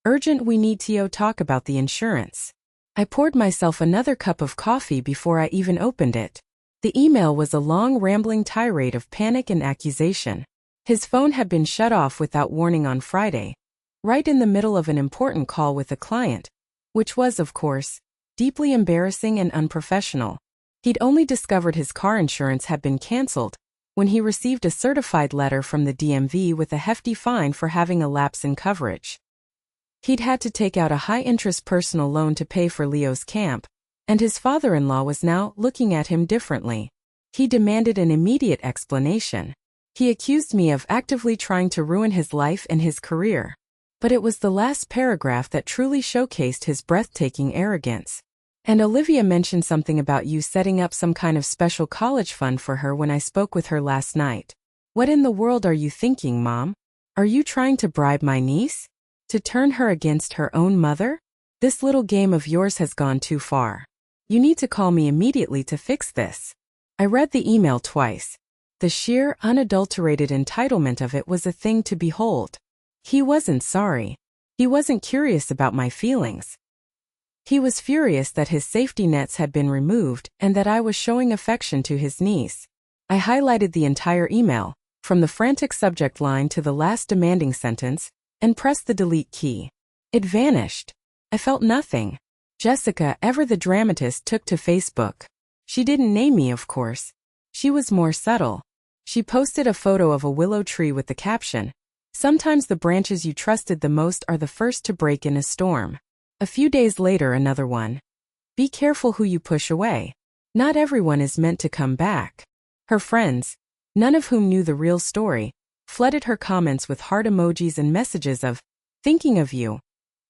Urgent, we need to talk about the insurance. I poured myself another cup of coffee before I even opened it. The email was a long, rambling tirade of panic and accusation. His phone had been shut off without warning on Friday, right in the middle of an important call with a client, which was, of course, deeply embarrassing and unprofessional. He'd only discovered his car insurance had been canceled when he received a certified letter from the DMV with a hefty fine for having a lapse in coverage. He'd had to take out a high-interest personal loan to pay for Leo's camp, and his father-in-law was now looking at him differently. He demanded an immediate explanation. He accused me of actively trying to ruin his life and his career. But it was the last paragraph that truly showcased his breathtaking arrogance. And Olivia mentioned something about you setting up some kind of special college fund for her when I spoke with her last night. What in the world are you thinking, Mom? Are you trying to bribe my niece? To turn her against her own mother? This little game of yours has gone too far. You need to call me immediately to fix this. I read the email twice. The sheer, unadulterated entitlement of it was a thing to behold. He wasn't sorry. He wasn't curious about my feelings. He was furious that his safety nets had been removed and that I was showing affection to his niece. I highlighted the entire email, from the frantic subject line to the last demanding sentence, and pressed the delete key. It vanished. I felt nothing. Jessica, ever the dramatist, took to Facebook. She didn't name me, of course. She was more subtle. She posted a photo of a willow tree with the caption, "Sometimes the branches you trusted the most are the first to break in a storm." A few days later, another one. "Be careful who you push away. Not everyone is meant to come back." Her friends, none of whom knew the real story, flooded her comments with heart emojis and messages of, "Thinking of you,"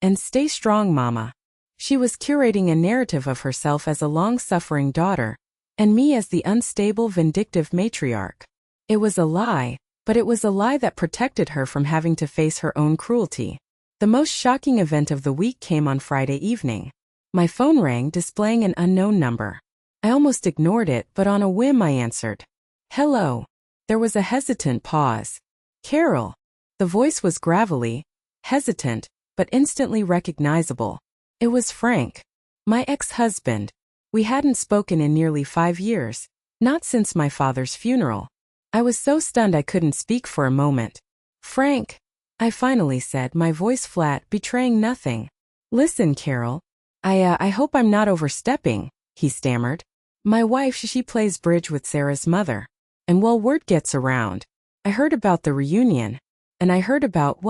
and "Stay strong, Mama." She was curating a narrative of herself as a long-suffering daughter, and me as the unstable, vindictive matriarch. It was a lie, but it was a lie that protected her from having to face her own cruelty. The most shocking event of the week came on Friday evening. My phone rang, displaying an unknown number. I almost ignored it, but on a whim I answered. "Hello." There was a hesitant pause. "Carol." The voice was gravelly, hesitant, but instantly recognizable. It was Frank, my ex-husband. We hadn't spoken in nearly 5 years, not since my father's funeral. I was so stunned I couldn't speak for a moment. "Frank," I finally said, my voice flat, betraying nothing. "Listen, Carol. I hope I'm not overstepping," he stammered. "My wife, she plays bridge with Sarah's mother. And well, word gets around. I heard about the reunion. And I heard about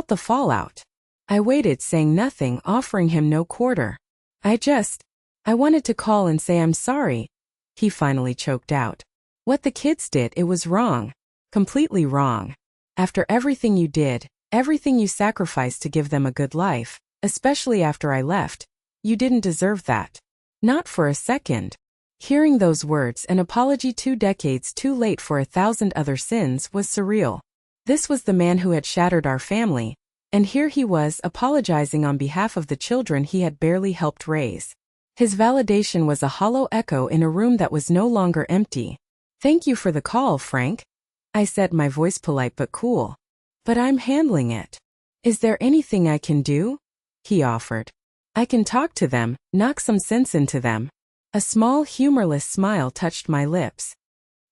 the fallout." I waited, saying nothing, offering him no quarter. I wanted to call and say I'm sorry," he finally choked out. "What the kids did, it was wrong. Completely wrong. After everything you did, everything you sacrificed to give them a good life, especially after I left, you didn't deserve that. Not for a second." Hearing those words, an apology 2 decades too late for 1,000 other sins, was surreal. This was the man who had shattered our family, and here he was apologizing on behalf of the children he had barely helped raise. His validation was a hollow echo in a room that was no longer empty. "Thank you for the call, Frank," I said, my voice polite but cool. "But I'm handling it. Is there anything I can do?" he offered. "I can talk to them, knock some sense into them." A small, humorless smile touched my lips.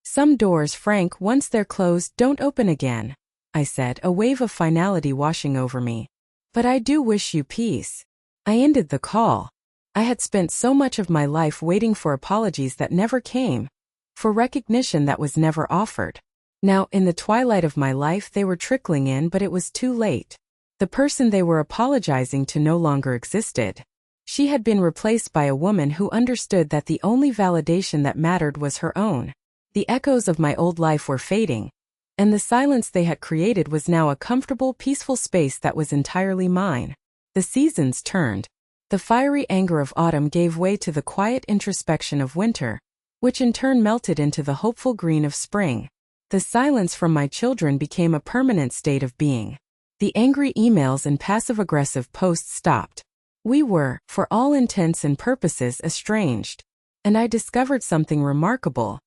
"Some doors, Frank, once they're closed, don't open again," I said, a wave of finality washing over me. "But I do wish you peace." I ended the call. I had spent so much of my life waiting for apologies that never came, for recognition that was never offered. Now, in the twilight of my life, they were trickling in, but it was too late. The person they were apologizing to no longer existed. She had been replaced by a woman who understood that the only validation that mattered was her own. The echoes of my old life were fading, and the silence they had created was now a comfortable, peaceful space that was entirely mine. The seasons turned. The fiery anger of autumn gave way to the quiet introspection of winter, which in turn melted into the hopeful green of spring. The silence from my children became a permanent state of being. The angry emails and passive-aggressive posts stopped. We were, for all intents and purposes, estranged. And I discovered something remarkable.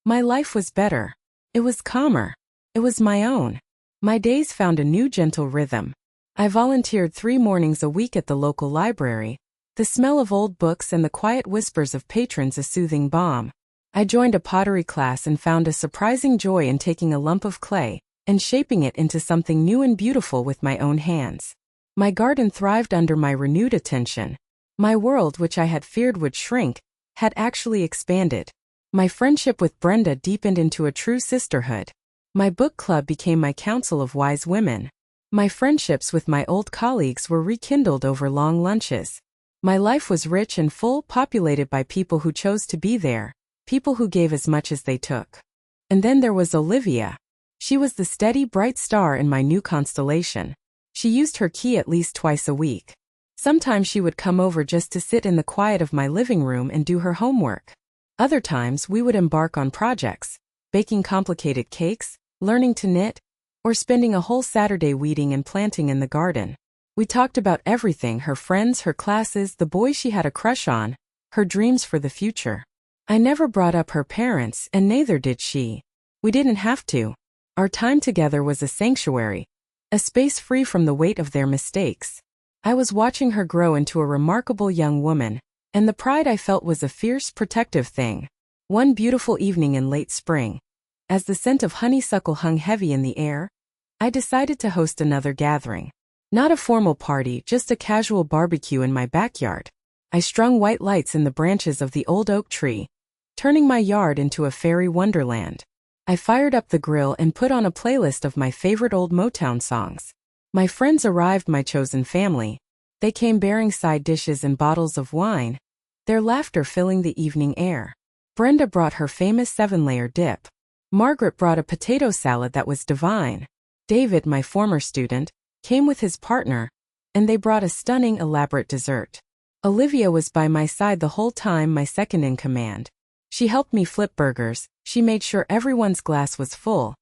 My life was better. It was calmer. It was my own. My days found a new gentle rhythm. I volunteered 3 mornings a week at the local library, the smell of old books and the quiet whispers of patrons a soothing balm. I joined a pottery class and found a surprising joy in taking a lump of clay and shaping it into something new and beautiful with my own hands. My garden thrived under my renewed attention. My world, which I had feared would shrink, had actually expanded. My friendship with Brenda deepened into a true sisterhood. My book club became my council of wise women. My friendships with my old colleagues were rekindled over long lunches. My life was rich and full, populated by people who chose to be there, people who gave as much as they took. And then there was Olivia. She was the steady, bright star in my new constellation. She used her key at least twice a week. Sometimes she would come over just to sit in the quiet of my living room and do her homework. Other times we would embark on projects, baking complicated cakes, learning to knit, or spending a whole Saturday weeding and planting in the garden. We talked about everything: her friends, her classes, the boy she had a crush on, her dreams for the future. I never brought up her parents, and neither did she. We didn't have to. Our time together was a sanctuary, a space free from the weight of their mistakes. I was watching her grow into a remarkable young woman, and the pride I felt was a fierce, protective thing. One beautiful evening in late spring, as the scent of honeysuckle hung heavy in the air, I decided to host another gathering. Not a formal party, just a casual barbecue in my backyard. I strung white lights in the branches of the old oak tree, turning my yard into a fairy wonderland. I fired up the grill and put on a playlist of my favorite old Motown songs. My friends arrived, my chosen family. They came bearing side dishes and bottles of wine, their laughter filling the evening air. Brenda brought her famous 7-layer dip. Margaret brought a potato salad that was divine. David, my former student, came with his partner, and they brought a stunning, elaborate dessert. Olivia was by my side the whole time, my second in command. She helped me flip burgers, she made sure everyone's glass was full,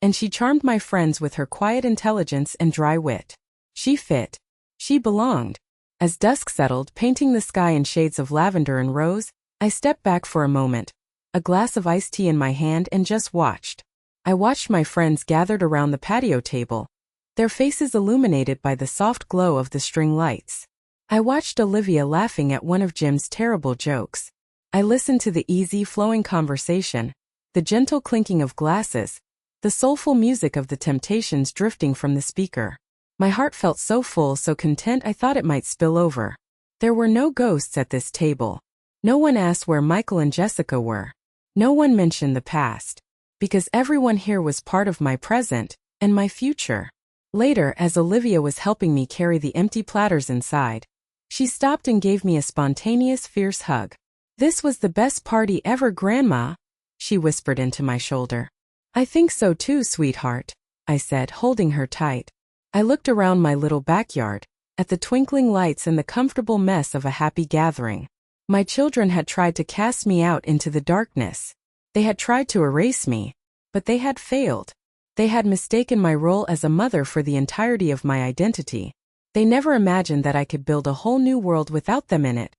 and she charmed my friends with her quiet intelligence and dry wit. She fit. She belonged. As dusk settled, painting the sky in shades of lavender and rose, I stepped back for a moment, a glass of iced tea in my hand, and just watched. I watched my friends gathered around the patio table, their faces illuminated by the soft glow of the string lights. I watched Olivia laughing at one of Jim's terrible jokes. I listened to the easy, flowing conversation, the gentle clinking of glasses, the soulful music of the Temptations drifting from the speaker. My heart felt so full, so content, I thought it might spill over. There were no ghosts at this table. No one asked where Michael and Jessica were. No one mentioned the past, because everyone here was part of my present and my future. Later, as Olivia was helping me carry the empty platters inside, she stopped and gave me a spontaneous, fierce hug. "This was the best party ever, Grandma," she whispered into my shoulder. "I think so too, sweetheart," I said, holding her tight. I looked around my little backyard, at the twinkling lights and the comfortable mess of a happy gathering. My children had tried to cast me out into the darkness. They had tried to erase me, but they had failed. They had mistaken my role as a mother for the entirety of my identity. They never imagined that I could build a whole new world without them in it.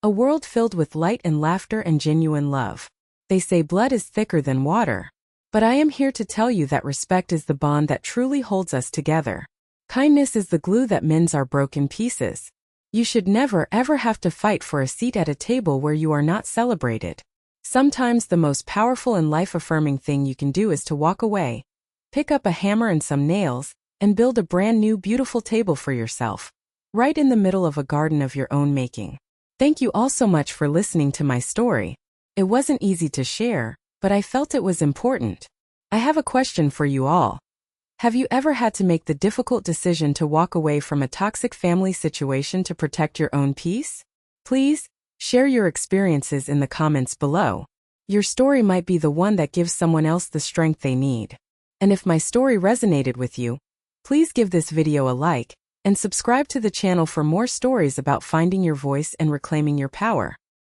A world filled with light and laughter and genuine love. They say blood is thicker than water. But I am here to tell you that respect is the bond that truly holds us together. Kindness is the glue that mends our broken pieces. You should never ever have to fight for a seat at a table where you are not celebrated. Sometimes the most powerful and life-affirming thing you can do is to walk away, pick up a hammer and some nails, and build a brand new beautiful table for yourself, right in the middle of a garden of your own making. Thank you all so much for listening to my story. It wasn't easy to share, but I felt it was important. I have a question for you all. Have you ever had to make the difficult decision to walk away from a toxic family situation to protect your own peace? Please, share your experiences in the comments below. Your story might be the one that gives someone else the strength they need. And if my story resonated with you, please give this video a like, and subscribe to the channel for more stories about finding your voice and reclaiming your power.